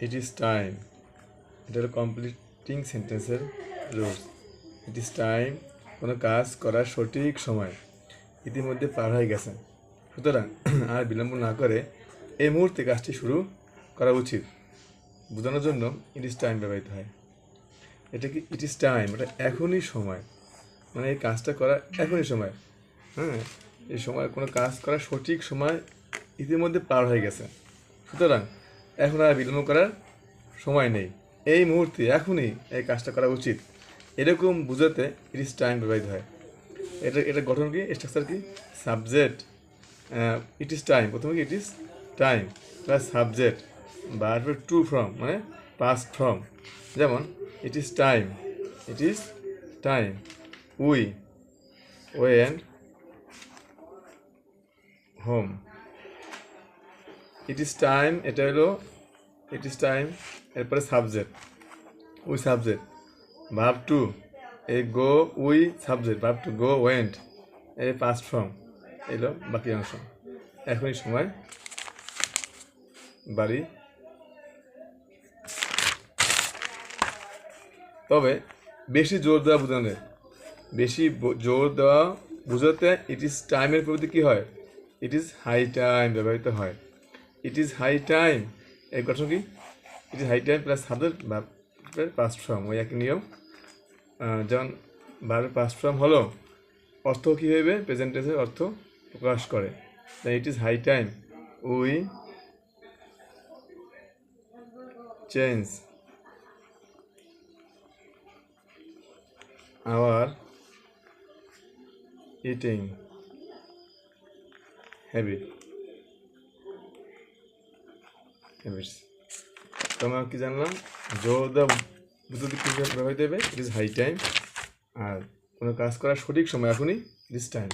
It is time, এটা হলো completing সেন্টেন্সের রুলস। ইট ইজ টাইম, কোনো কাজ করার সঠিক সময় ইতিমধ্যে পার হয়ে গেছে, সুতরাং আর বিলম্ব না করে এই মুহূর্তে কাজটি শুরু করা উচিত বোঝানোর জন্য ইট ইজ টাইম ব্যবহৃত হয়। এটা কি ইট ইজ টাইম, এটা এখনই সময়, মানে এই কাজটা করার এখনই সময়। হ্যাঁ, এই সময় কোনো কাজ করার সঠিক সময় ইতিমধ্যে পার হয়ে গেছে, সুতরাং এখন আর বিলম্ব করার সময় নেই, এই মুহূর্তে এখনই এই কাজটা করা উচিত, এরকম বোঝাতে ইট ইজ টাইম ব্যবহৃত হয়। এটা গঠন কি, স্ট্রাকচার কি, সাবজেক্ট ইট ইজ টাইম, প্রথমে কি it is time plus subject ভার্বের টু ফর্ম মানে পাস্ট ফর্ম, যেমন it is time, it is time we went home. It is time, এটা হলো ইট ইজ টাইম, এরপরে subject we subject, verb two এই go we subject, verb two go went এই past form, এলো বাকি অংশ। এখনই সময় বাড়ি, তবে বেশি জোর দেওয়া বোঝানো, বেশি জোর দেওয়া বোঝাতে ইট ইজ টাইমের পরিবর্তে কী হয়, ইট ইজ হাই টাইম ব্যবহৃত হয়। ইট ইজ হাই টাইম এর গঠন কি, it is high time plus subject ভার্বের পাস্ট ফর্ম, ওই একই নিয়ম। যেমন ভার্বের পাস্ট ফর্ম হলো অর্থ কী হইবে, প্রেজেন্ট টেন্সের অর্থ প্রকাশ করে। তাই it is high time we change our eating habits. তো আমরা কি জানলাম, জোর দেওয়া বুঝতে কী ব্যবহৃত হবে, ইট ইজ হাই টাইম, আর কোনো কাজ করার সঠিক সময় এখনই ইট ইজ টাইম।